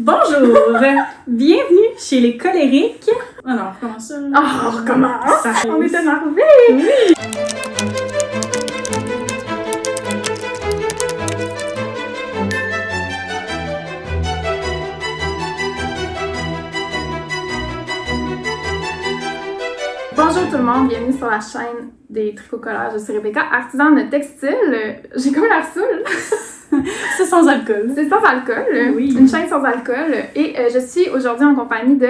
Bonjour! Bienvenue chez les colériques. Ah non, on recommence ça. Ah, on recommence! On est énervés! Oui! Bonjour tout le monde, bienvenue sur la chaîne des tricots-collages. Je suis Rebecca, artisane textile. J'ai comme l'air saoule. C'est sans alcool. C'est sans alcool. Oui. Une chaîne sans alcool. Et je suis aujourd'hui en compagnie de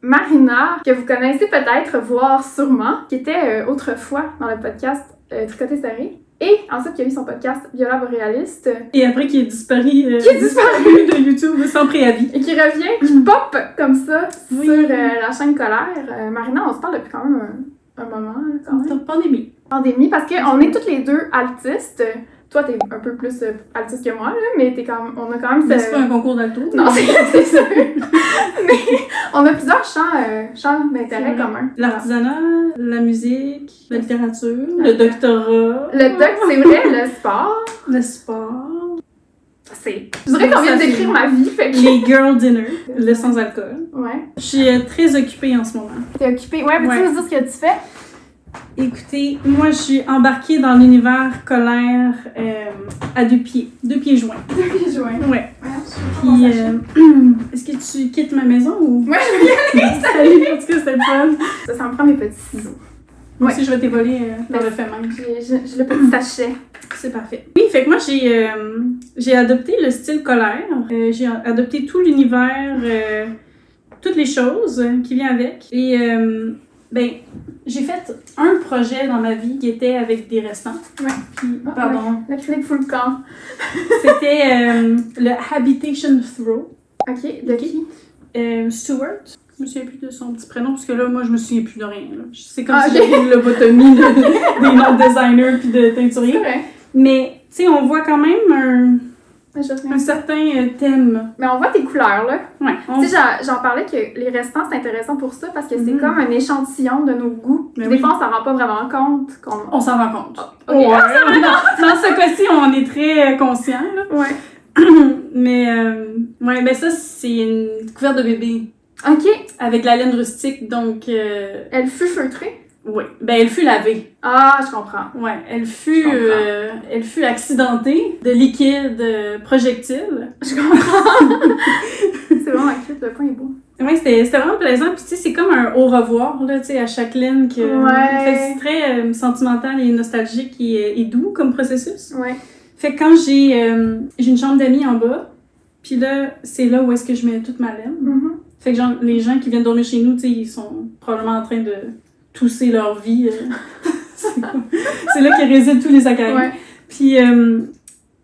Marina, que vous connaissez peut-être, voire sûrement, qui était autrefois dans le podcast Tricoter Serré. Et ensuite, qui a eu son podcast Viola Boréaliste. Et après, qui est disparu, disparu de YouTube sans préavis. Et qui revient, qui pop comme ça Oui. sur la chaîne Colère. Marina, on se parle depuis quand même un moment. Là, quand même. Pandémie. Pandémie, parce qu'on est toutes les deux altistes. Toi, t'es un peu plus altiste que moi, là, mais on a quand même... Mais c'est pas un concours d'alto. Non, c'est sûr. Mais on a plusieurs champs d'intérêt communs. L'artisanat, la musique, la littérature, le doctorat. Le doc, c'est vrai, le sport. Le sport. Je dirais qu'on vient de décrire ma vie, fait que... Les girl dinner, le sans alcool. Ouais. Je suis très occupée en ce moment. T'es occupée. Ouais, mais tu veux nous dire ce que tu fais? Écoutez, moi je suis embarquée dans l'univers Colère à deux pieds joints. Depuis juin. Ouais. Puis, Puis, est-ce que tu quittes ma maison ou? ouais, je veux y aller. Salut, en tout cas c'était le fun. Ça me prend mes petits ciseaux. Moi Ouais. aussi je vais t'évoler dans Ben, le fait même. J'ai le petit sachet. C'est parfait. Oui, fait que moi j'ai adopté le style Colère. J'ai adopté tout l'univers, toutes les choses qui viennent avec. Et ben, j'ai fait un projet dans ma vie qui était avec des restants. Ouais. Puis, Ah, pardon. ouais. La clinique full camp. C'était le Habitation Throw. Ok, de qui? Stewart. Je me souviens plus de son petit prénom parce que là, moi, je me souviens plus de rien. Là. C'est comme Ah, si ok. j'avais une lobotomie des notes designers puis de C'est teinturier. vrai. Mais, tu sais, on voit quand même Je un certain thème. Mais on voit tes couleurs, là. Ouais. Tu sais, j'en parlais que les restants, c'est intéressant pour ça parce que c'est Mhm. comme un échantillon de nos goûts. Mais Des oui. fois, on s'en rend pas vraiment compte. On s'en rend compte. Ok. Ouais. Dans ce cas-ci, on en est très conscient. Là. Ouais. Mais, ouais, ben ça, c'est une couverte de bébé Ok. avec la laine rustique. Donc, Elle fut feutrée. oui. Ben, elle fut lavée. Ah, je comprends. Ouais, elle Je fut accidentée de liquide projectile. Je comprends. C'est vraiment cute, le point est beau. Ouais, c'était vraiment plaisant. Puis, tu sais, c'est comme un au revoir, là, tu sais, à chaque laine. Que, Ouais. Fait que c'est très sentimental et nostalgique et doux comme processus. Ouais. Fait que quand j'ai une chambre d'amis en bas, puis là, c'est là où est-ce que je mets toute ma laine. Mhm. Fait que genre, les gens qui viennent dormir chez nous, tu sais, ils sont probablement en train de tousser leur vie. C'est là qu'ils résident tous les acariens. Ouais. Puis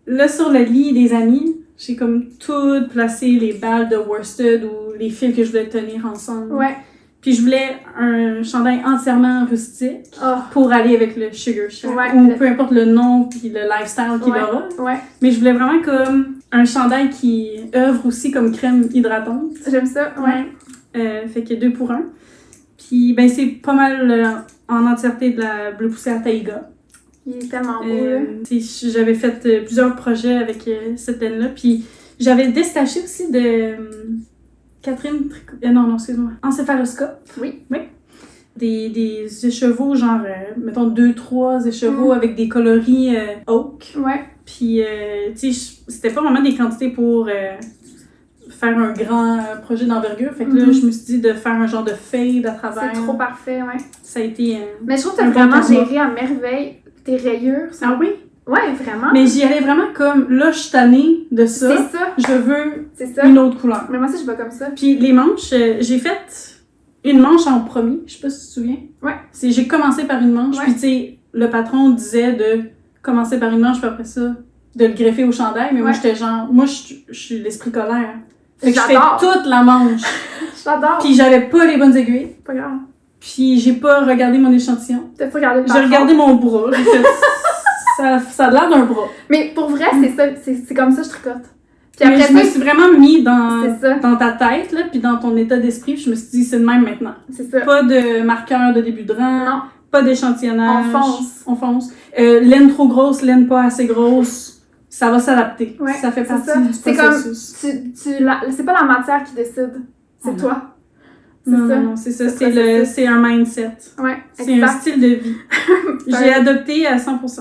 là, sur le lit des amis, j'ai comme tout placé les balles de worsted ou les fils que je voulais tenir ensemble. Ouais. Puis je voulais un chandail entièrement rustique Ah. pour aller avec le Sugar Shack. Ouais. Ou peu importe le nom puis le lifestyle qu'il Ouais. aura. Ouais. Mais je voulais vraiment comme un chandail qui œuvre aussi comme crème hydratante. J'aime ça. Ouais. Fait que 2 pour 1. Puis ben c'est pas mal en entièreté de la bleu poussière Taïga. Il est tellement beau, là. J'avais fait plusieurs projets avec cette laine-là. Puis j'avais détaché aussi de Catherine non, excuse-moi. Encéphaloscope. Oui. Des écheveaux, genre, mettons 2-3 écheveaux avec des coloris oak. Ouais. Puis, tu sais, c'était pas vraiment des quantités pour faire un grand projet d'envergure. Fait que là, je me suis dit de faire un genre de fade à travers. C'est trop parfait, ouais. Ça a été... Mais je trouve que t'as un bon vraiment tournoi. géré à merveille tes rayures. Ah oui? Ouais, vraiment. Mais j'y allais vraiment comme, là, je suis tannée de ça. C'est ça. Je veux C'est ça. une autre couleur. Mais moi aussi, je vais comme ça. Puis les manches, j'ai fait une manche en premier. Je sais pas si tu te souviens. Ouais. J'ai commencé par une manche. Ouais. Puis tu sais, le patron disait de commencer par une manche, puis après ça, de le greffer au chandail. Mais moi, Ouais. j'étais genre, moi, je suis l'esprit colère. Fait que je fais J'adore. toute la manche. J'adore. Puis j'avais pas les bonnes aiguilles. Pas grave. Puis j'ai pas regardé mon échantillon. T'as pas regardé le J'ai patron. regardé mon bras. J'ai fait, ça a l'air d'un bras. Mais pour vrai, c'est ça. C'est comme ça que je tricote. Puis Mais après je me ça, suis vraiment mis c'est ça. dans ta tête, là, puis dans ton état d'esprit, puis je me suis dit, c'est le même maintenant. C'est ça. Pas de marqueur de début de rang, Non. pas d'échantillonnage. On fonce. On fonce. Laine trop grosse, laine pas assez grosse. ça va s'adapter. Ouais, ça fait c'est partie ça. du C'est processus. c'est pas la matière qui décide, c'est non. toi. C'est Non, ça. non, c'est ça. processus. C'est un mindset. Ouais, C'est un style de vie. J'ai adopté à 100%.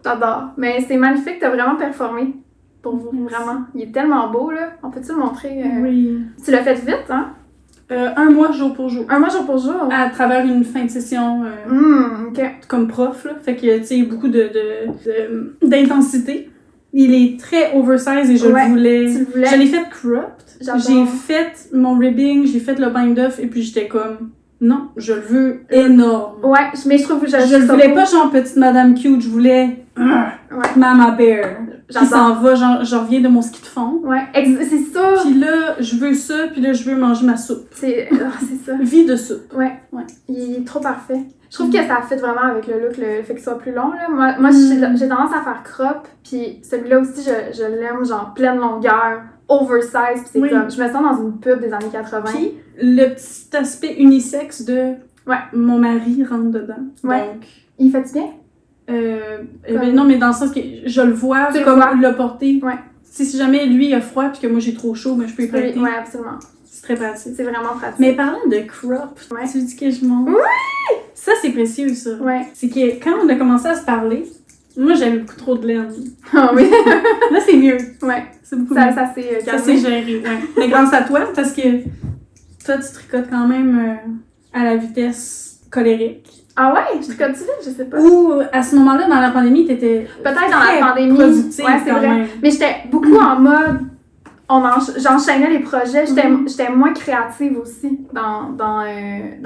J'adore. Mais c'est magnifique, t'as vraiment performé. Pour vous, vraiment. Il est tellement beau, là. On peut-tu le montrer? Oui. Tu l'as fait vite, hein? Un mois jour pour jour. Un mois jour pour jour? À travers une fin de session OK. comme prof, là. Fait que, tu sais, beaucoup d'intensité. Il est très oversize et je le voulais. Tu le voulais? Je l'ai fait cropped. J'adore. J'ai fait mon ribbing, j'ai fait le bind-off et puis j'étais comme, non, je le veux énorme. Ouais, mais je trouve que Je le voulais pas genre petite Madame Cute, je voulais Mama Bear. Qui s'en va, genre, je reviens de mon ski de fond. Ouais, c'est ça. Puis là, je veux ça, puis là, je veux manger ma soupe. C'est ça. Vie de soupe. Ouais. Il est trop parfait. Je trouve que ça fit vraiment avec le look, le fait qu'il soit plus long, là. Moi j'ai tendance à faire crop, puis celui-là aussi, je l'aime, genre, pleine longueur, oversize, puis c'est comme, je me sens dans une pub des années 80. Puis, le petit aspect unisexe de mon mari rentre dedans. Ouais. Donc, il fait-tu bien? non, mais dans le sens que je le vois comme le porter. Ouais. Si jamais lui il a froid puis que moi j'ai trop chaud, mais je peux y prêter. Oui, absolument. C'est très pratique. C'est vraiment pratique. Mais parlant de crop, tu dis que je monte. Oui! Ça, c'est précieux, ça. Ouais. C'est que quand on a commencé à se parler, moi j'avais beaucoup trop de laine. Ah oui! Là, c'est mieux. Ouais. C'est beaucoup mieux. Ça s'est calmé. Ça s'est géré, ouais. Mais grâce à toi, parce que toi, tu tricotes quand même à la vitesse colérique. Ah ouais? Je tricote vite? Je sais pas. Ou à ce moment-là, dans la pandémie, t'étais peut-être dans la pandémie. productive ouais, c'est quand vrai. même. Mais j'étais beaucoup en mode... J'enchaînais les projets. J'étais moins créative aussi dans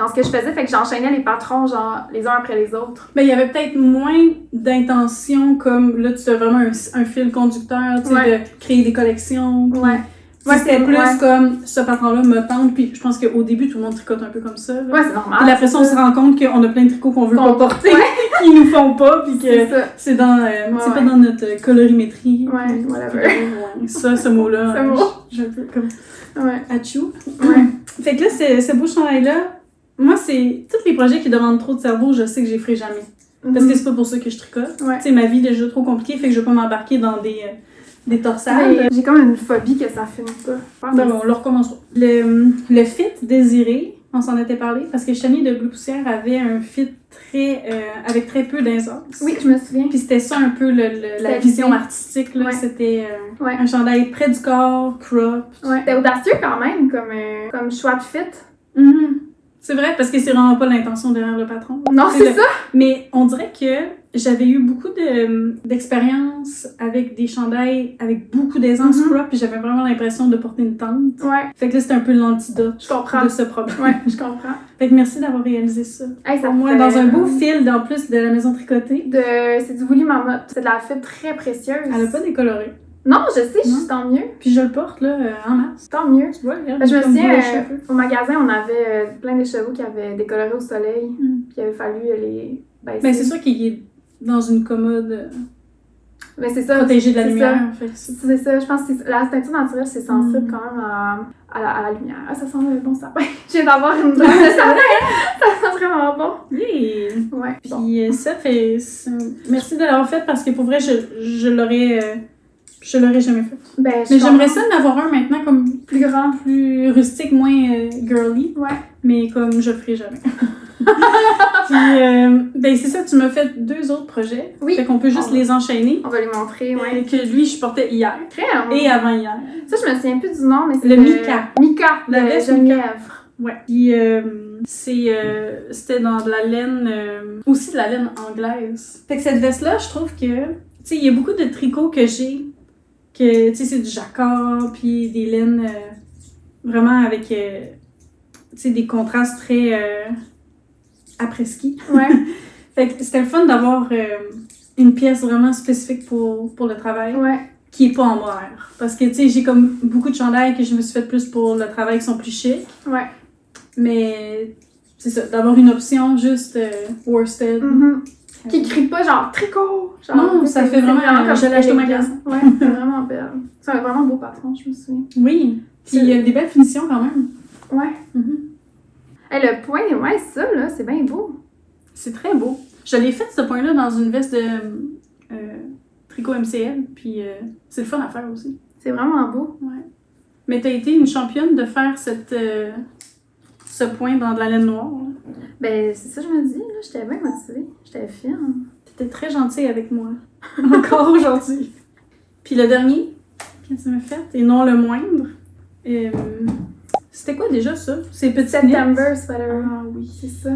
ce que je faisais. Fait que j'enchaînais les patrons, genre, les uns après les autres. Ben, il y avait peut-être moins d'intention, comme là, tu as vraiment un fil conducteur, tu sais, de créer des collections. Puis, c'était plus comme ce patron-là me tente, puis je pense qu'au début, tout le monde tricote un peu comme ça. Là. Ouais, c'est normal. Puis après ça, on se rend compte qu'on a plein de tricots qu'on veut pas porter, qu'ils nous font pas, puis que c'est pas dans notre colorimétrie. Ouais, whatever. Ce mot-là. Ce mot. Je veux comme achou. Ouais. Fait que là, ce beau chandail-là, moi, c'est tous les projets qui demandent trop de cerveau, je sais que je les ferai jamais. Parce que c'est pas pour ça que je tricote. Ouais. Tu sais, ma vie est déjà trop compliquée, fait que je vais pas m'embarquer dans des torsades. J'ai comme une phobie que ça finisse pas. Bon, on le recommencera. Le fit désiré, on s'en était parlé, parce que Chani de Bleu Poussière avait un fit avec très peu d'aisance. Oui, je me souviens. Puis c'était ça un peu la vision artistique, là. C'était un chandail près du corps, crop. Ouais. C'était audacieux quand même, comme choix de fit. Mm-hmm. C'est vrai, parce que c'est vraiment pas l'intention derrière le patron. Non, c'est ça! Mais on dirait que j'avais eu beaucoup d'expérience avec des chandails avec beaucoup d'aisance crop, puis j'avais vraiment l'impression de porter une tente. Ouais. Fait que là, c'était un peu l'antidote de ce problème. Ouais, je comprends. Fait que merci d'avoir réalisé ça. Hey, ça pour moi, dans un beau fil, en plus de la maison tricotée. C'est du Woolly Mammoth. C'est de la fibre très précieuse. Elle a pas décoloré. Non, je sais, tant mieux. Puis je le porte, là, en mars. Tant mieux. Tu vois, regarde, je me souviens, au magasin, on avait plein d'écheveaux qui avaient décoloré au soleil. Puis il avait fallu les baisser. Ben, c'est sûr qu'il est dans une commode mais c'est ça, protégée de la lumière. C'est ça, je pense que la teinture naturelle, c'est sensible quand même à la lumière. Ah, ça sent le bon sapin. Je viens d'avoir une drôle de sapin. Ça sent vraiment bon. Oui. Ouais. Puis ça fait... Merci de l'avoir fait parce que pour vrai, je l'aurais jamais fait. Ben, mais j'aimerais ça en avoir un maintenant comme plus grand, plus rustique, moins girly. Ouais. Mais comme je le ferai jamais. Puis, ben c'est ça, tu m'as fait 2 autres projets. Oui. Fait qu'on peut juste les enchaîner. On va les montrer, ouais. Que lui, je portais hier. Très et avant-hier. Ça, je me souviens plus du nom, mais c'est le Mika. Mika, la veste Genièvre. Ouais. Puis c'était dans de la laine, aussi de la laine anglaise. Fait que cette veste-là, je trouve que, tu sais, il y a beaucoup de tricots que j'ai, que, tu sais, c'est du jacquard, puis des laines vraiment avec, tu sais, des contrastes très après-ski. Ouais. Fait que c'était le fun d'avoir une pièce vraiment spécifique pour le travail. Ouais. Qui est pas en moire. Parce que, tu sais, j'ai comme beaucoup de chandails que je me suis fait plus pour le travail qui sont plus chics. Ouais. Mais, c'est ça, d'avoir une option juste worsted. Qui crie pas genre tricot. Genre, non, ça fait vraiment comme je l'ai acheté au magasin. Ouais, c'est vraiment belle. C'est un vraiment beau patron, je me souviens. Oui. Puis il y a des belles finitions quand même. Ouais. Hey, le point, ouais, ça, là, c'est bien beau. C'est très beau. Je l'ai fait, ce point-là, dans une veste de tricot MCL, puis c'est le fun à faire aussi. C'est vraiment beau. Ouais. Mais t'as été une championne de faire ce point dans de la laine noire. Là. Ben, c'est ça que je me dis, là. J'étais bien motivée. J'étais fière. T'étais très gentille avec moi. Encore aujourd'hui. Puis le dernier que ça m'a fait, et non le moindre, c'était quoi déjà ça? C'est Petit September Sweater. Ah oui. C'est ça.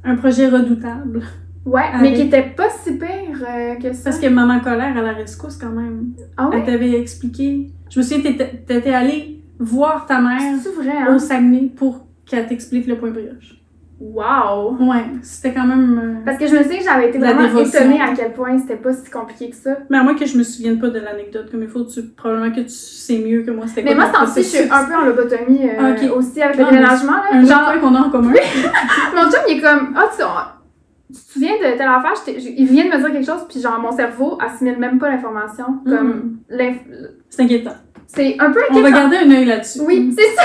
Un projet redoutable. Ouais, mais qui était pas si pire que ça. Parce que Maman Colère à la rescousse quand même. Ah ouais? Elle t'avait expliqué. Je me souviens, t'étais allée voir ta mère C'est vrai, hein? au Saguenay pour qu'elle t'explique le point brioche. Wow! Ouais, c'était quand même... Parce que je me souviens que j'avais été La vraiment dévotion. étonnée à quel point c'était pas si compliqué que ça. Mais à moins que je me souvienne pas de l'anecdote comme il faut, probablement que tu sais mieux que moi. C'était Mais quoi moi, ton c'est aussi, je suis processus? un peu en lobotomie Ok. aussi avec le Ah, déménagement. Là. Un Genre, autre point qu'on a en commun. mon chum, il est comme, ah, tu te souviens de telle affaire? Il vient de me dire quelque chose, puis genre, mon cerveau assimile même pas l'information. Comme, C'est inquiétant. c'est un peu inquiétant. On va garder un œil là-dessus. Oui, c'est ça!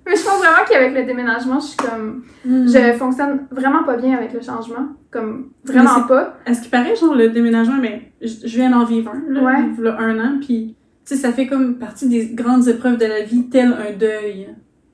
Mais je pense vraiment qu'avec le déménagement, je suis comme... Je fonctionne vraiment pas bien avec le changement. Comme, vraiment pas. À ce qui paraît, genre, le déménagement, mais je viens d'en vivre un, là, Ouais. il y a 1 an, puis, tu sais, ça fait comme partie des grandes épreuves de la vie, tel un deuil.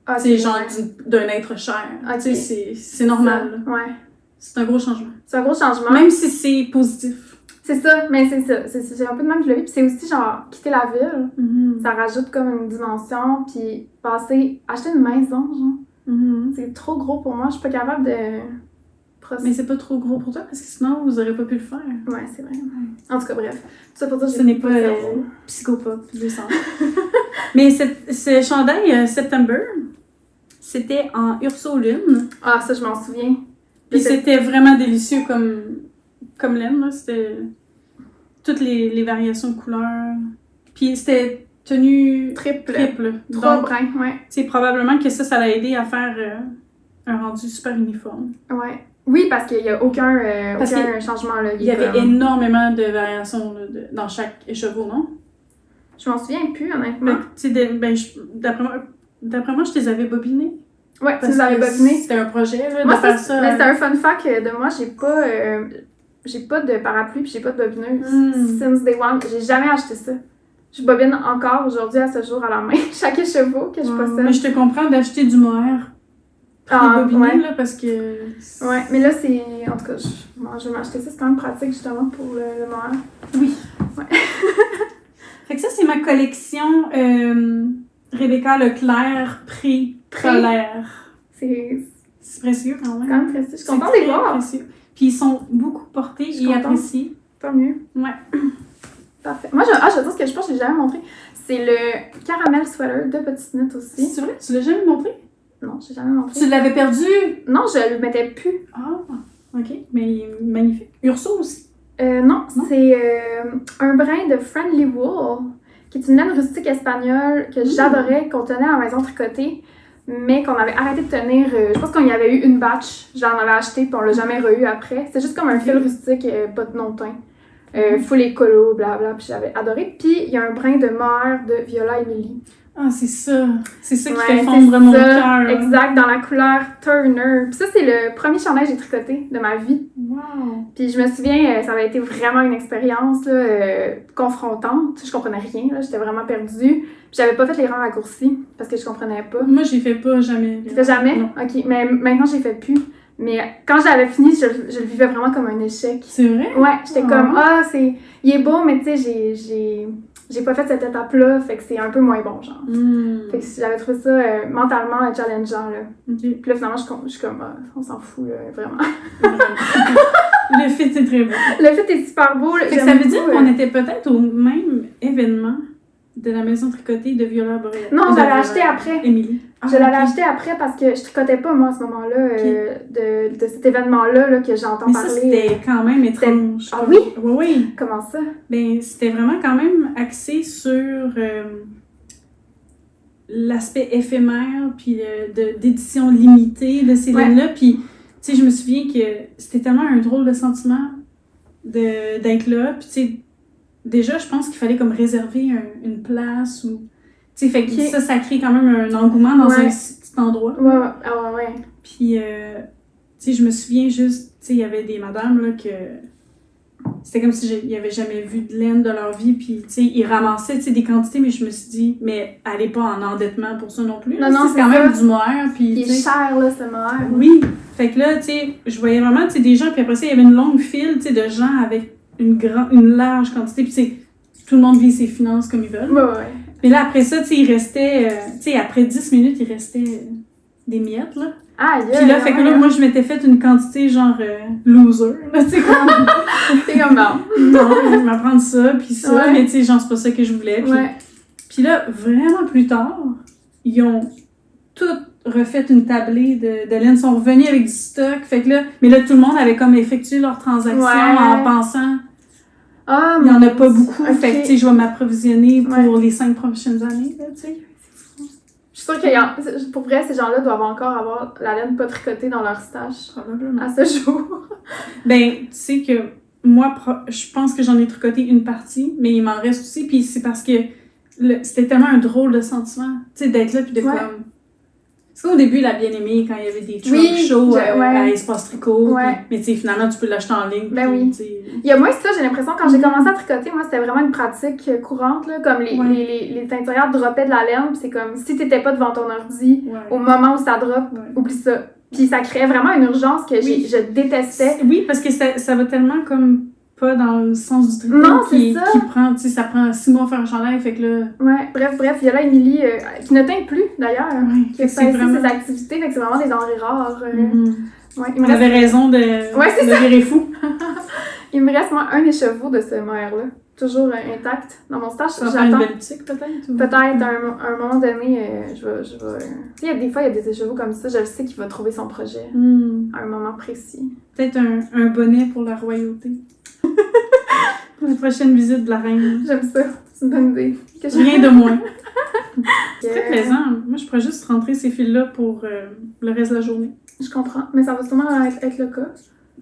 Ah, Tu sais, genre, ouais. d'un être cher. Ok. Tu sais, c'est normal, là. Ouais. C'est un gros changement. C'est un gros changement. Même si c'est positif. C'est ça, mais c'est ça. C'est un peu de même que je le vis. Puis c'est aussi, genre, quitter la ville. Mm-hmm. Ça rajoute comme une dimension. Puis acheter une maison, genre. Mm-hmm. C'est trop gros pour moi. Je suis pas capable de Mais c'est pas trop gros pour toi, parce que sinon, vous aurez pas pu le faire. Ouais, c'est vrai. En tout cas, bref. Tout ça pour dire que Ce n'est pas psychopop, je sens. Mais ce chandail September, c'était en ursolune. Ah, ça, je m'en souviens. Puis c'était vraiment délicieux comme laine, là. C'était toutes les variations de couleurs. Puis c'était tenue Triple. 3 Donc, brins, ouais. c'est probablement que ça l'a aidé à faire un rendu super uniforme. Ouais. Oui, parce qu'il y a aucun Parce changement, là. Il y avait énormément de variations là, dans chaque écheveau, non? Je m'en souviens plus, honnêtement. D'après moi, je te les avais bobinés. Ouais, tu les avais bobinés. C'était un projet, là, Moi, de faire ça. Mais c'était un fun fact de moi, j'ai pas de parapluie puis j'ai pas de bobineuse. Since day one, j'ai jamais acheté ça. Je bobine encore aujourd'hui à ce jour à la main chaque écheveau que je possède. Mais je te comprends d'acheter du mohair bobiné, ouais. là, parce que... Ouais, mais là, c'est... En tout cas, je vais m'acheter ça. C'est quand même pratique, justement, pour le mohair. Oui. Ouais. Fait que ça, c'est ma collection Rebecca Leclerc pré-colère. C'est précieux quand même. quand même précieux. Je suis contente de les voir. Précieux. Puis ils sont beaucoup portés et appréciés. Tant mieux. Ouais. Parfait. Moi, je veux dire ce que je pense que je l'ai jamais montré. C'est le caramel sweater de Petite Knit aussi. C'est vrai? Tu l'as jamais montré? Non, je l'ai jamais montré. Tu l'avais perdu? Non, je le mettais plus. Ah, ok. Mais il est magnifique. Urso aussi? Non, c'est un brin de Friendly Wool, qui est une laine rustique espagnole que j'adorais, qu'on tenait à la maison tricotée, mais qu'on avait arrêté de tenir. Je pense qu'il y avait eu une batch, j'en avais acheté, puis on l'a jamais re-eu après. C'est juste comme un fil rustique, pas de non-teint. Full écolo, blabla, puis j'avais adoré. Puis il y a un brin de mohair de Viola Emily. Ah, c'est ça. C'est ça qui Ouais, fait fondre mon cœur. Exact, dans la couleur Turner. Puis ça, c'est le premier chandail que j'ai tricoté de ma vie. Wow. Puis je me souviens, ça avait été vraiment une expérience là, confrontante. Je comprenais rien, là, j'étais vraiment perdue. Puis j'avais pas fait les rangs raccourcis parce que je comprenais pas. Moi, j'y fais pas jamais. Tu fais jamais? Non. Ok, mais maintenant, j'ai fait plus. Mais quand j'avais fini, je le vivais vraiment comme un échec. C'est vrai? Ouais, j'étais comme, il est beau, mais tu sais, j'ai pas fait cette étape-là, fait que c'est un peu moins bon, genre. Fait que j'avais trouvé ça mentalement challengeant, là. Okay. Puis là, finalement, je suis comme, on s'en fout, là, vraiment. Le fit est très beau. Le fit est super beau. Fait que ça veut dire qu'on était peut-être au même événement de la maison tricotée de Viola Boréal. Non, je l'avais acheté après. Émilie. Je l'avais acheté après parce que je tricotais pas, moi, à ce moment-là, de cet événement-là là, que j'entends parler. Mais ça, c'était quand même étrange. Ah oui? Oui. Comment ça? Ben, c'était vraiment quand même axé sur l'aspect éphémère, puis d'édition limitée de ces lignes-là. Puis, tu sais, je me souviens que c'était tellement un drôle de sentiment d'être là. Puis, tu sais, déjà, je pense qu'il fallait comme réserver une place ou... Tu sais, fait que ça crée quand même un engouement dans un petit endroit. Ouais. Puis, tu sais, je me souviens juste, tu sais, il y avait des madames, là, que c'était comme si ils n'avaient jamais vu de laine de leur vie, puis tu sais, ils ramassaient des quantités, mais je me suis dit, mais allez pas en endettement pour ça non plus. Non, non, c'est quand même du mohair. Puis, il est cher, là, ce mohair. Oui, fait que là, tu sais, je voyais vraiment des gens, puis après ça, il y avait une longue file de gens avec une large quantité, puis tout le monde vit ses finances comme ils veulent. Ouais. Mais là, après ça, il restait, après 10 minutes, il restait des miettes, là. Ah, puis là, fait que là, moi, je m'étais fait une quantité genre loser, là, tu sais, comme... T'es comme bon. Non, je vais m'apprendre ça, puis ça, mais tu sais, genre, c'est pas ça que je voulais. Puis là, vraiment plus tard, ils ont tout refait une tablée de laine, ils sont revenus avec du stock, fait que là, mais là, tout le monde avait comme effectué leur transaction en pensant... Ah, il y en a pas beaucoup, fait que tu sais, je vais m'approvisionner pour les 5 prochaines années, là, tu sais. Je suis sûre que pour vrai, ces gens-là doivent encore avoir la laine pas tricotée dans leur stash. Probablement. À ce jour. Ben, tu sais que moi, je pense que j'en ai tricoté une partie, mais il m'en reste aussi, puis c'est parce que c'était tellement un drôle de sentiment, tu sais, d'être là, puis de comme... Parce qu'au début, la bien-aimée, quand il y avait des trunk shows à Espace Tricot, mais tu sais, finalement, tu peux l'acheter en ligne. Ben oui. Il y a moins ça, j'ai l'impression, quand j'ai commencé à tricoter, moi, c'était vraiment une pratique courante, là, comme les teinturières droppaient de la laine, puis c'est comme, si t'étais pas devant ton ordi, au moment où ça drop, oublie ça. Puis ça créait vraiment une urgence que je détestais. Oui, parce que ça va tellement comme pas dans le sens du tricot qui prend, tu sais, ça prend 6 mois à faire un chandail, fait que là... Ouais, bref, il y a là Émilie, qui ne teint plus, d'ailleurs, qui a fait vraiment... ses activités, fait que c'est vraiment des denrées rares. On avait raison de virer fou. Il me reste, moi, un écheveau de ce mohair-là, toujours intact dans mon stash. Ça va faire une belle boutique, peut-être? Ou... Peut-être, à un moment donné, je vais... Tu sais, des fois, il y a des écheveaux comme ça, je le sais qu'il va trouver son projet à un moment précis. Peut-être un bonnet pour la royauté. Pour la prochaine visite de la reine. J'aime ça, c'est une bonne idée. Rien de moins. C'est très plaisant. Moi, je pourrais juste rentrer ces fils-là pour le reste de la journée. Je comprends, mais ça va sûrement être le cas.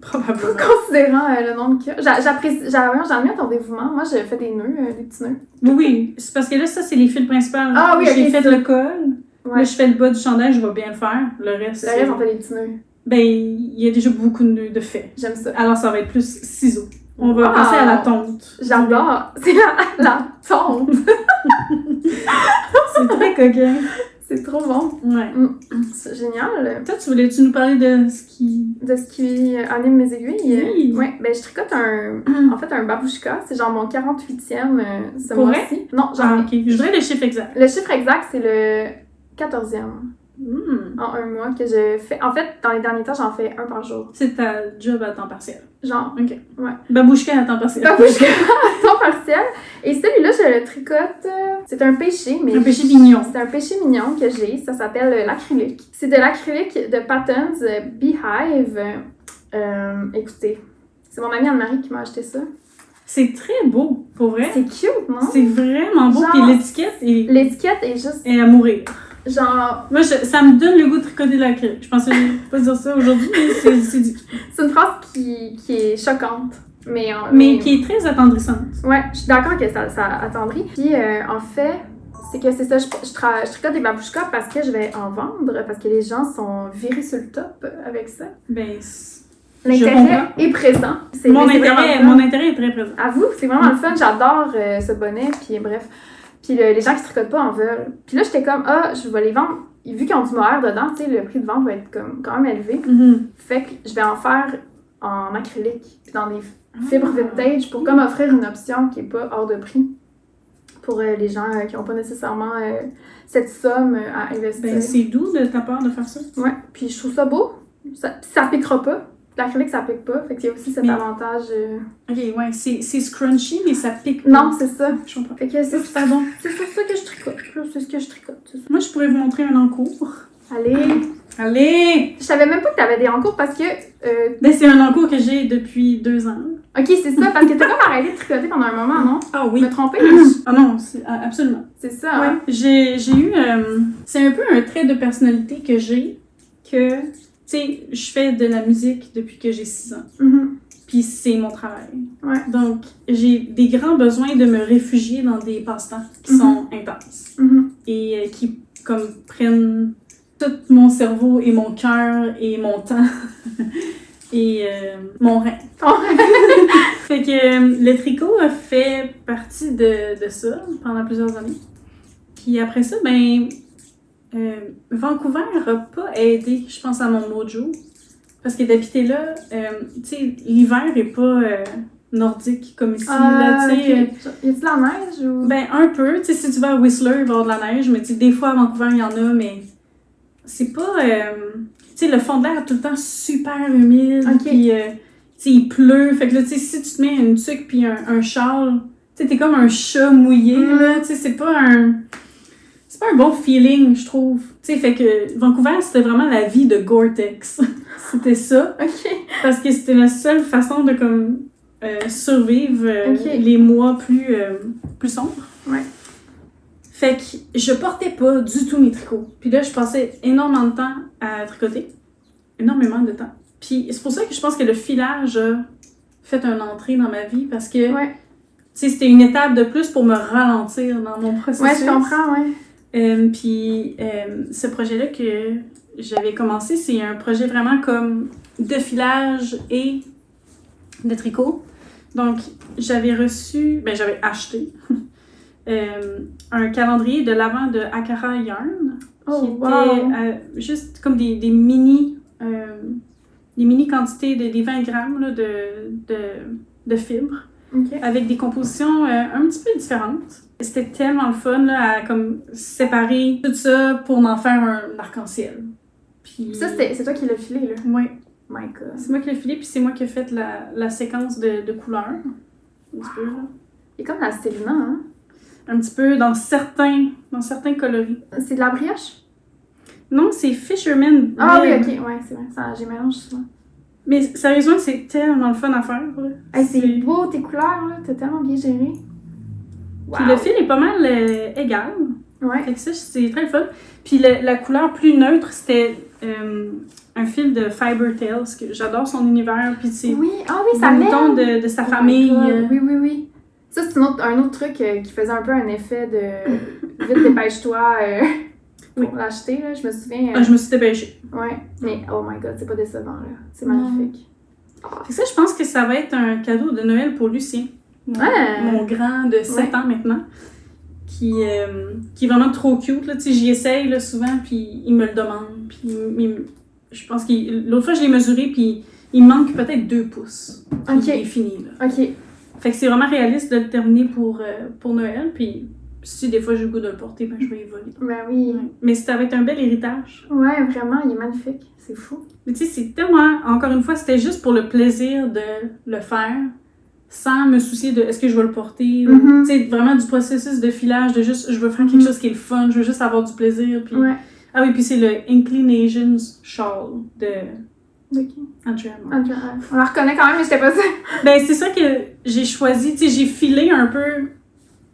Probablement. Considérant le nombre qu'il y a. J'admire ton dévouement. Moi, j'ai fait des nœuds, des petits nœuds. Oui, c'est parce que là, ça, c'est les fils principaux. Ah oui, j'ai fait le col. Ouais. Là, je fais le bas du chandail, je vais bien le faire. Le reste, on fait des petits nœuds. Ben, il y a déjà beaucoup de nœuds de faits. J'aime ça. Alors, ça va être plus ciseaux. On va passer à la tonte. J'adore. C'est la tonte. C'est très coquin. C'est trop bon. Ouais. C'est génial. Toi, tu nous parler de ce qui... De ce qui anime mes aiguilles? Oui. Ouais, ben je tricote un babouchka. C'est genre mon 48e ce mois-ci. Non, genre... OK. Je voudrais le chiffre exact. Le chiffre exact, c'est le 14e. En un mois que je fais. En fait, dans les derniers temps, j'en fais un par jour. C'est ta job à temps partiel. Genre. OK. Ouais. Babouchka à temps partiel. Babouchka à temps partiel. Et celui-là, je le tricote. C'est un péché, mais. Un péché mignon. C'est un péché mignon que j'ai. Ça s'appelle l'acrylique. C'est de l'acrylique de Patterns Beehive. Écoutez, c'est mon amie Anne-Marie qui m'a acheté ça. C'est très beau, pour vrai. C'est cute, non? C'est vraiment beau. Genre, puis l'étiquette est juste. est à mourir. Genre... Moi, ça me donne le goût de tricoter de l'acrylique. Je pensais pas dire ça aujourd'hui, mais c'est dit. C'est une phrase qui est choquante. Mais qui est très attendrissante. Ouais, je suis d'accord que ça attendrit. Puis, en fait, c'est que c'est ça, je tricote des babouchkas parce que je vais en vendre, parce que les gens sont virés sur le top avec ça. Ben, l'intérêt est présent. Mon intérêt est très présent. À vous, c'est vraiment le fun. J'adore ce bonnet, puis bref. Puis les gens qui tricotent pas en veulent. Puis là, j'étais comme, je vais les vendre. Vu qu'ils ont du mohair dedans, tu sais, le prix de vente va être comme quand même élevé. Fait que je vais en faire en acrylique, puis dans des fibres vintage pour comme offrir une option qui est pas hors de prix pour les gens qui n'ont pas nécessairement cette somme à investir. Ben, c'est doux de ta part de faire ça. Ouais, puis je trouve ça beau. Ça piquera pas. L'acrylique, ça pique pas. Fait qu'il y a aussi cet avantage. Ok, ouais, c'est scrunchy, mais ça pique pas. Non, c'est ça. Je comprends. Fait que c'est sur ça que je tricote. C'est ce que je tricote. Moi, je pourrais vous montrer un encours. Allez! Je savais même pas que t'avais des encours parce que... Ben, c'est un encours que j'ai depuis 2 ans. Ok, c'est ça, parce que t'as comme arrêté de tricoter pendant un moment, non? Ah oui. Me tromper? Ah non, absolument. C'est ça, ouais. Hein? J'ai eu... c'est un peu un trait de personnalité que j'ai, que, tu sais, je fais de la musique depuis que j'ai 6 ans. Puis c'est mon travail. Ouais. Donc, j'ai des grands besoins de me réfugier dans des passe-temps qui sont intenses. Et qui, comme, prennent tout mon cerveau et mon cœur et mon temps. et mon rein. Fait que le tricot a fait partie de ça pendant plusieurs années. Puis après ça, ben, Vancouver n'a pas aidé, je pense, à mon mojo. Parce que d'habiter là, tu sais, l'hiver est pas nordique comme ici. Là, tu sais. Y a-t-il de la neige ou? Ben, un peu. Tu sais, si tu vas à Whistler, il va y avoir de la neige, mais tu sais, des fois à Vancouver, il y en a, mais c'est pas. Tu sais, le fond de l'air est tout le temps super humide. Ok. Puis, tu sais, il pleut. Fait que là, tu sais, si tu te mets une tuque puis un châle, tu sais, t'es comme un chat mouillé, là. Tu sais, c'est pas un bon feeling, je trouve. Tu sais, fait que Vancouver, c'était vraiment la vie de Gore-Tex. C'était ça. Ok. Parce que c'était la seule façon de, comme, survivre Ok. les mois plus sombres. Ouais. Fait que je portais pas du tout mes tricots. Puis là, je passais énormément de temps à tricoter. Énormément de temps. Puis c'est pour ça que je pense que le filage a fait une entrée dans ma vie parce que, Ouais. tu sais, c'était une étape de plus pour me ralentir dans mon processus. Ouais, je comprends, ouais. Puis ce projet-là que j'avais commencé, c'est un projet vraiment comme de filage et de tricot. Donc, j'avais acheté un calendrier de l'avant de Akara Yarn, qui était juste comme des mini quantités des 20 grammes là, de fibres, avec des compositions un petit peu différentes. C'était tellement le fun là, à comme séparer tout ça pour en faire un arc-en-ciel. Puis... Ça, c'est toi qui l'as filé, là? Oui. My God. C'est moi qui l'ai filé, puis c'est moi qui ai fait la séquence de couleurs. Un petit peu, là. C'est comme la Célina, hein? Un petit peu dans certains coloris. C'est de la brioche? Non, c'est Fisherman. Ah oui, Web. ok, ouais, c'est vrai. Ça, j'ai mélangé souvent. Mais sérieusement, c'est tellement le fun à faire. Là. Hey, c'est beau, tes couleurs, là. T'as tellement bien géré. Wow. Puis le fil est pas mal égal. Ouais. Fait que ça, c'est très le fun. Puis la couleur plus neutre, c'était un fil de Fiber Tales, que j'adore son univers. Puis c'est Oui, ça le m'aide. ton de sa Oh famille. my God. Oui. Ça, c'est un autre truc qui faisait un peu un effet de vite dépêche-toi pour l'acheter, là. Je me souviens. Je me suis dépêchée. Ouais, mais oh my God, c'est pas décevant, là. C'est magnifique. Fait que ça, je pense que ça va être un cadeau de Noël pour Lucien. Mon grand de 7 ans maintenant. Qui est vraiment trop cute, là. Tu sais, j'y essaye, là, souvent, puis il me le demande. Puis je pense l'autre fois, je l'ai mesuré, puis il me manque peut-être 2 pouces. Puis il est fini, là. Ok. Fait que c'est vraiment réaliste de le terminer pour Noël, puis si des fois j'ai le goût de le porter, ben je vais y voler. Ben oui. Ouais. Mais ça va être un bel héritage. Ouais, vraiment, il est magnifique. C'est fou. Mais tu sais, c'est tellement, encore une fois, c'était juste pour le plaisir de le faire, sans me soucier de est-ce que je vais le porter. Tu sais, vraiment du processus de filage, de juste, je veux faire quelque chose qui est le fun, je veux juste avoir du plaisir. Puis... Ouais. Ah oui, puis c'est le Inclinations Shawl de Andrea. On la reconnaît quand même, mais j'étais pas sûre. Ben, c'est ça que j'ai choisi. Tu sais, j'ai filé un peu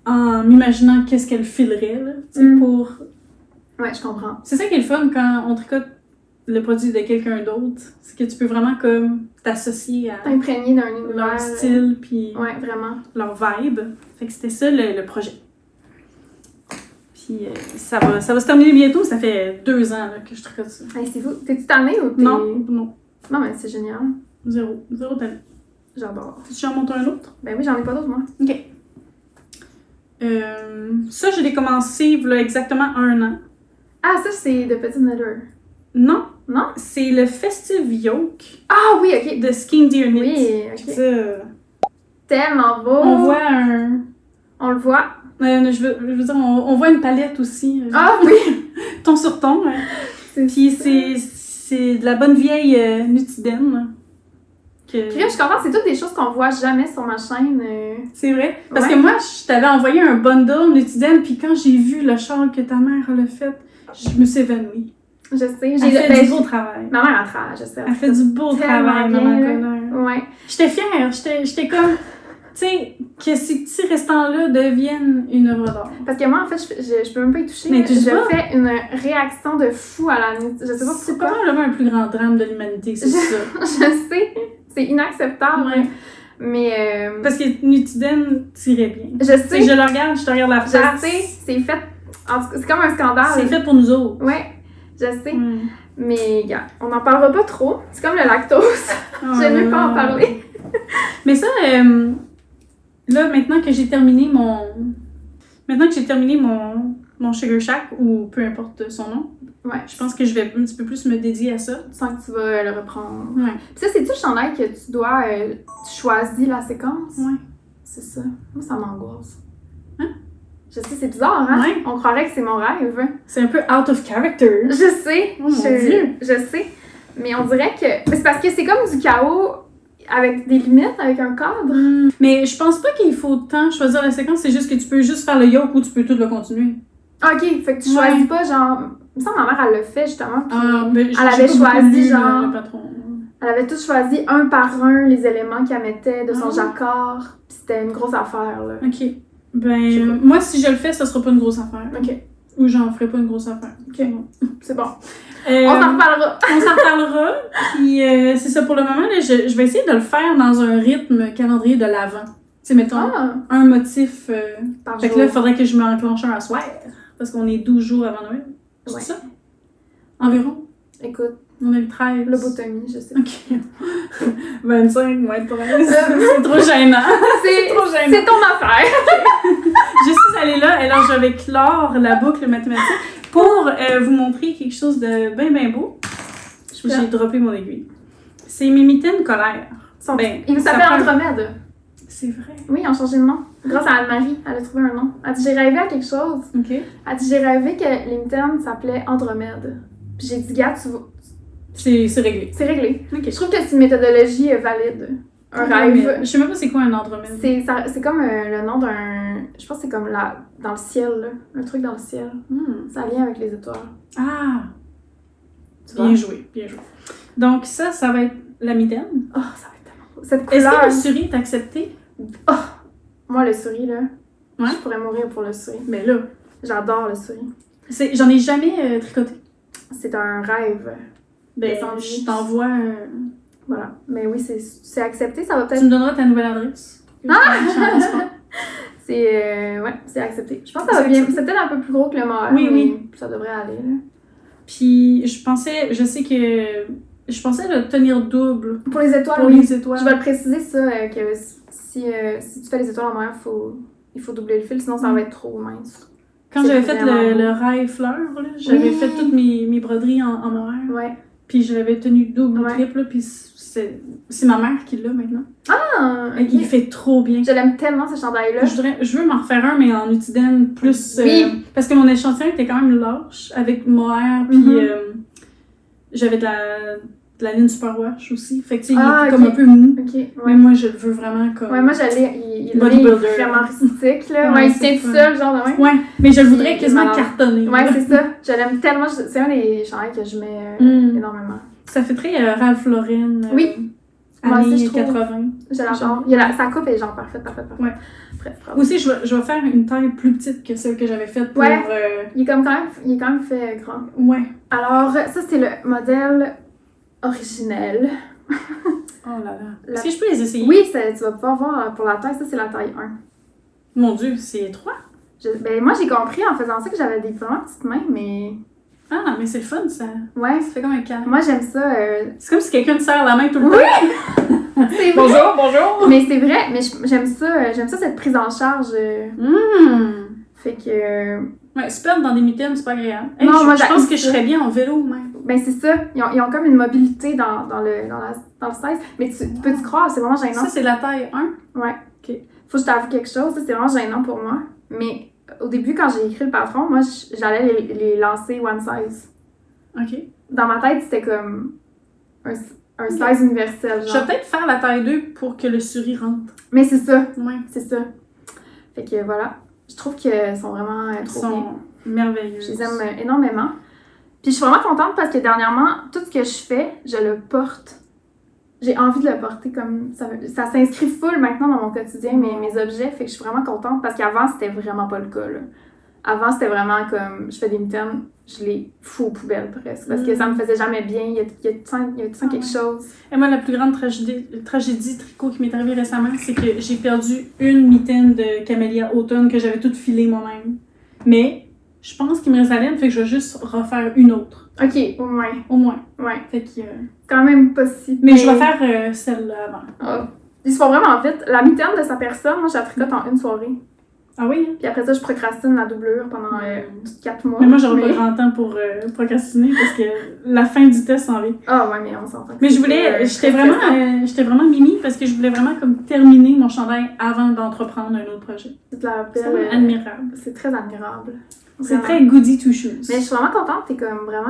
en m'imaginant qu'est-ce qu'elle filerait, là, tu sais, pour... Ouais, je comprends. C'est ça qui est le fun quand on tricote le produit de quelqu'un d'autre. C'est que tu peux vraiment comme t'associer à T'imprégner d'un univers. leur style puis Ouais, vraiment. leur vibe. Fait que c'était ça le projet. Puis ça va se terminer bientôt. Ça fait 2 ans là, que je tricote ça. Hey, c'est fou. T'es-tu tannée ou t'es... Non. Non, mais c'est génial. Zéro talent. J'adore. Tu en montes un autre? Ben oui, j'en ai pas d'autres, moi. OK. Ça, je l'ai commencé là, exactement 1 an. Ah, ça, c'est de Petit Knitter. Non. Non? C'est le Festive Yoke Ah oui, ok. de Skin Deer Knit. Oui, ok. Ça, Tellement beau. on voit un... On le voit. je veux dire, on voit une palette aussi. Ah oui! Ton sur ton. Puis c'est de la bonne vieille Nutiden. Puis là, je suis contente, c'est toutes des choses qu'on voit jamais sur ma chaîne. C'est vrai. Parce que moi, je t'avais envoyé un bundle Nutiden, puis quand j'ai vu le châle que ta mère elle a fait, je me suis évanouie. Je sais. Elle fait du beau travail. Ma mère, elle travaille, je sais. Elle fait du beau travail, maman Connor. Ouais. J'étais fière. J'étais comme... Tu sais, que ces petits restants-là deviennent une œuvre d'art. Parce que moi, en fait, je peux même pas y toucher. Mais tu je sais pas. fais une réaction de fou à la nuit. Je sais pas C'est pourquoi. probablement un plus grand drame de l'humanité, c'est ça. Je sais. C'est inacceptable. Ouais. Mais... Parce que Nutiden tirait bien. Je Tu sais, sais. je le regarde, je te regarde la face. Je sais. C'est fait... En tout cas, c'est comme un scandale. C'est fait pour nous autres. Ouais. Je sais. Mais, gars, on n'en parlera pas trop. C'est comme le lactose. J'aime mieux pas en parler. Mais ça, là, maintenant que j'ai terminé mon Sugar Shack, ou peu importe son nom, Ouais. je pense que je vais un petit peu plus me dédier à ça. Tu sens que tu vas le reprendre. Ouais. Puis ça, c'est-tu le chandail que tu dois... tu choisis la séquence? Ouais. C'est ça. Moi, ça m'angoisse. Hein? Je sais, c'est bizarre, hein? Ouais. On croirait que c'est mon rêve. C'est un peu out of character. Je sais. Oh, mon Dieu. Je sais. Mais on dirait que... C'est parce que c'est comme du chaos avec des limites, avec un cadre. Mais je pense pas qu'il faut tant choisir la séquence, c'est juste que tu peux juste faire le yoke ou tu peux tout le continuer. OK, fait que tu choisis pas, genre... Il me semble que ma mère, elle l'a fait, justement, puis Elle avait choisi, genre... Le patron. Elle avait tout choisi un par un les éléments qu'elle mettait de son jacquard, puis c'était une grosse affaire, là. OK. Ben, moi, si je le fais, ça sera pas une grosse affaire. OK. Ou j'en ferai pas une grosse affaire. OK. C'est bon. On On s'en reparlera. On s'en reparlera. Puis c'est ça pour le moment. Là, je vais essayer de le faire dans un rythme calendrier de l'avant. Tu sais, mettons, un motif. Par Fait jour. que là, il faudrait que je m'enclenche un à soir. Parce qu'on est 12 jours avant Noël. C'est Ouais. ça? Environ? Écoute, On est le 13. lobotomie, je sais. OK. 25 moins 13. C'est trop gênant. C'est trop gênant. C'est ton affaire. Je suis allée là, alors je vais clore la boucle mathématique pour vous montrer quelque chose de bien beau. J'ai droppé mon aiguille. C'est mes mitaines colères. Il s'appelle Andromède. C'est vrai. Oui, ils ont changé de nom. Grâce à Anne-Marie, elle a trouvé un nom. Elle dit, j'ai rêvé à quelque chose. OK. Elle dit, j'ai rêvé que les mitaines s'appelaient Andromède. Puis j'ai dit, gars, C'est réglé. c'est réglé. OK. Je trouve que c'est une méthodologie valide. Un rêve. Je sais même pas c'est quoi un Andromède. C'est comme le nom d'un... Je pense que c'est comme dans le ciel, là. Un truc dans le ciel. Ça a lien avec les étoiles. Ah! Tu vois? Bien joué, bien joué. Donc ça va être la mitaine. Oh, ça va être tellement beau. Cette Est-ce couleur... que le souris est accepté? Moi, le souris, là, Ouais. je pourrais mourir pour le souris. Mais là, J'adore le souris. j'en ai jamais tricoté. C'est un rêve. Ben, Descendu. je t'envoie... Voilà. Mais oui, c'est accepté. Ça va Tu peut-être... me donneras ta nouvelle adresse. C'est accepté. Je pense que ça va bien. C'est peut-être un peu plus gros que le mohair, Oui, mais oui. ça devrait aller, là. Puis je pensais le tenir double Pour les étoiles, pour oui. les étoiles. Je vais le préciser, ça, que si tu fais les étoiles en mohair, il faut doubler le fil, sinon ça va être trop mince. Quand c'est j'avais fait vraiment le rail fleur, là, j'avais fait toutes mes broderies en mohair. Ouais. Puis je l'avais tenu double ou Ouais. triple, là, puis c'est ma mère qui l'a maintenant. Ah! Il fait trop bien. Je l'aime tellement, ce chandail-là. Je veux m'en refaire un, mais en utidène plus... Oui. Parce que mon échantillon était quand même lâche, avec mohair, puis j'avais de la ligne superwash aussi. Fait que tu sais, il est comme un peu mou. Ok, ouais. Mais moi, je le veux vraiment comme... Ouais, moi, il est bodybuilder. vraiment rustique, là. Ouais, Ouais, il c'est tient tout fun. seul, genre de même. Ouais, mais je le voudrais Il est quasiment malade. cartonné. Ouais, là. c'est ça. Je l'aime tellement. C'est un des chandails que je mets énormément. Ça fait très Ralph Lauren. Oui. Moi aussi, Années je trouve. 80. Je l'adore. Genre. Sa coupe est genre parfaite. Ouais. Bref, bravo. Aussi, je vais faire une taille plus petite que celle que j'avais faite pour... Ouais. Il est quand même fait grand. Ouais. Alors, ça, c'est le modèle originel. Oh là là. Est-ce que je peux les essayer? Oui, tu vas pouvoir voir pour la taille. Ça, c'est la taille 1. Mon Dieu, c'est étroit. Ben, moi, j'ai compris en faisant ça que j'avais des vraiment petites mains, mais... Ah, mais c'est le fun, ça. Ouais. Ça fait comme un câlin. Moi, j'aime ça. C'est comme si quelqu'un te serre la main tout le Oui! temps. C'est vrai. Bonjour. Mais c'est vrai, mais j'aime ça, cette prise en charge. Fait que... Ouais, se perdre dans des mitaines, c'est pas agréable. Hey, Non, moi, je pense que j'aime je ça. serais bien en vélo, même. Ben, c'est ça. Ils ont comme une mobilité dans le 16. Mais peux-tu croire, c'est vraiment gênant. Ça, c'est la taille 1. Ouais. OK. Faut que je t'avoue quelque chose, ça, c'est vraiment gênant pour moi. Mais au début, quand j'ai écrit le patron, moi, j'allais les lancer one size. OK. Dans ma tête, c'était comme un size universel, Je vais genre. peut-être faire la taille 2 pour que le souris rentre. Mais c'est ça, Ouais. c'est ça. Fait que voilà. Je trouve qu'elles sont vraiment Ils trop bien. sont merveilleux. Je les aime énormément. Puis je suis vraiment contente parce que dernièrement, tout ce que je fais, je le porte. J'ai envie de le porter comme... Ça s'inscrit full maintenant dans mon quotidien, mes objets. Fait que je suis vraiment contente parce qu'avant, c'était vraiment pas le cas, là. Avant, c'était vraiment comme... Je fais des mitaines, je les fous aux poubelles presque. Parce que ça me faisait jamais bien. Il y a tout le temps quelque chose. Et moi, la plus grande tragédie tricot qui m'est arrivée récemment, c'est que j'ai perdu une mitaine de camélia automne que j'avais toute filée moi-même. Mais je pense qu'il me reste la laine, fait que je vais juste refaire une autre. Ok, au moins. Au moins. Ouais. Fait que... Quand même pas si. mais je vais faire celle-là avant. Oh. Ils se font vraiment vite. La mitaine de sa personne, moi, je la tricote en une soirée. Ah oui? Puis après ça, je procrastine la doublure pendant 4 mois. Mais moi, j'aurais pas grand temps pour procrastiner parce que la fin du test s'en vient. Ah ouais, mais on s'entend. Mais je voulais, j'étais vraiment mimi parce que je voulais vraiment comme terminer mon chandail avant d'entreprendre un autre projet. C'est la C'est belle. admirable. C'est très admirable. C'est Vraiment. très goody two shoes. Mais je suis vraiment contente, t'es comme vraiment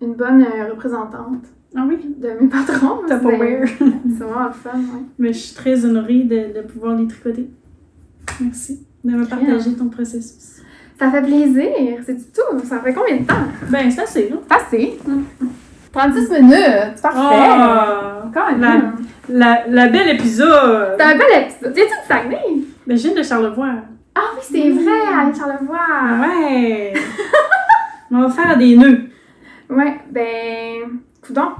une bonne représentante Ah oui? de mes patrons. T'as pas wear. C'est vraiment le fun, ouais. Mais je suis très honorée de pouvoir les tricoter. Merci de me partager ton processus. Ça fait plaisir, c'est du tout. Ça fait combien de temps? Ben, c'est assez, là. Passé. 36 minutes, parfait. Oh, Quand même. la belle épisode. C'est un bel épisode. Viens-tu de Saguenay? Ben, je viens de Charlevoix. Ah oui, c'est vrai, à Charlevoix. Ouais. On va faire des nœuds. Ouais, ben, coudonc.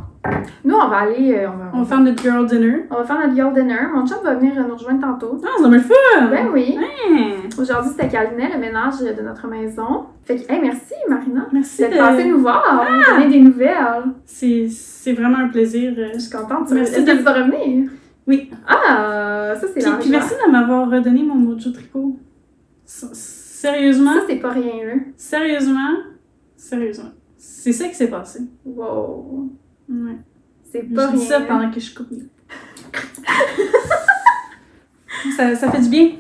Nous, on va aller. On va faire notre girl dinner. On va faire notre girl dinner. Mon chum va venir nous rejoindre tantôt. Ah, ça va être fun! Ben oui. Ouais. Aujourd'hui, c'était Calvinet, le ménage de notre maison. Fait que, hey, merci, Marina. Merci D'être passée nous voir, nous donner des nouvelles. C'est vraiment un plaisir. Je suis contente. Merci Est-ce que tu vas revenir? Oui. Ah, ça, c'est Puis merci de m'avoir redonné mon mojo tricot. Sérieusement? Ça, c'est pas rien, là. Sérieusement? C'est ça qui s'est passé. Wow. Ouais. C'est pas Je rien. dis ça pendant que je coupe. ça fait du bien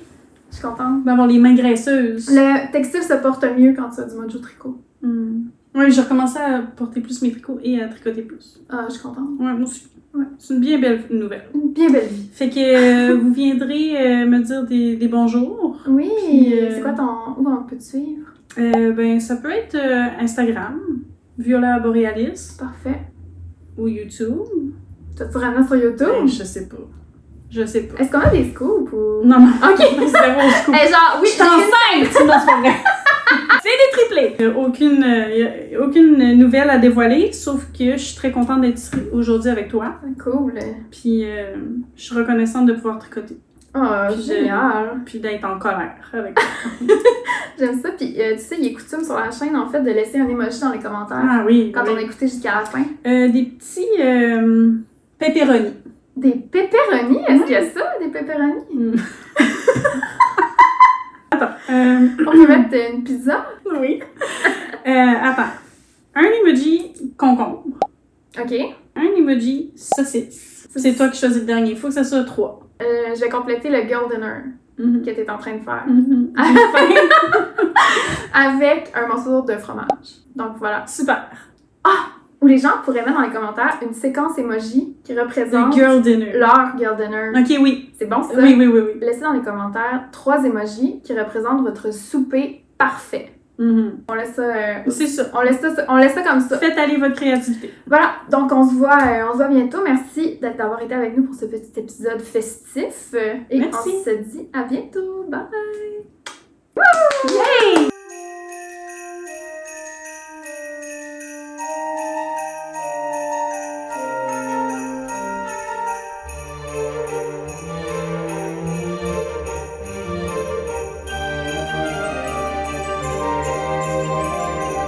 Je suis contente. d'avoir les mains graisseuses. Le textile se porte mieux quand tu as du mojo tricot. Oui, j'ai recommencé à porter plus mes tricots et à tricoter plus. Ah, je suis contente. Ouais, moi aussi. Ouais. C'est une bien belle nouvelle. Une bien belle vie. Fait que vous viendrez me dire des bonjours. Oui. Puis, C'est quoi où on peut te suivre? Ben, ça peut être Instagram, Viola Borealis, Parfait. ou YouTube. T'as-tu ramené sur YouTube? Ben, je sais pas. Est-ce qu'on a des scoops ou. Non, non. Ok. Zéro scoop. Genre, oui, Je suis enceinte! Non, c'est pas vrai. C'est des triplés. Aucune nouvelle à dévoiler, sauf que je suis très contente d'être ici aujourd'hui avec toi. Cool. Puis je suis reconnaissante de pouvoir tricoter. Oh, Puis génial. Puis d'être en colère avec toi. J'aime ça. Puis, tu sais, il est coutume sur la chaîne, en fait, de laisser un emoji dans les commentaires. Ah oui. Quand oui. on a écouté jusqu'à la fin. Des petits pepperoni. Des pepperoni? Est-ce qu'il y a ça, des pepperoni? Attends. On peut mettre une pizza? Oui. Attends. Un emoji concombre. Ok. Un emoji saucisse. C'est toi qui choisis le dernier. Il faut que ça soit 3. Je vais compléter le girl dinner que tu es en train de faire. Avec un morceau de fromage. Donc voilà. Super. Où les gens pourraient mettre dans les commentaires une séquence emoji qui représente The girl dinner. leur girl dinner. Ok, oui. C'est bon ça? Oui. Laissez dans les commentaires 3 emojis qui représentent votre souper parfait. On laisse ça. C'est ça. On laisse ça comme ça. Faites aller votre créativité. Voilà, donc on se voit bientôt. Merci d'avoir été avec nous pour ce petit épisode festif. Et Merci. on se dit à bientôt. Bye! Yay!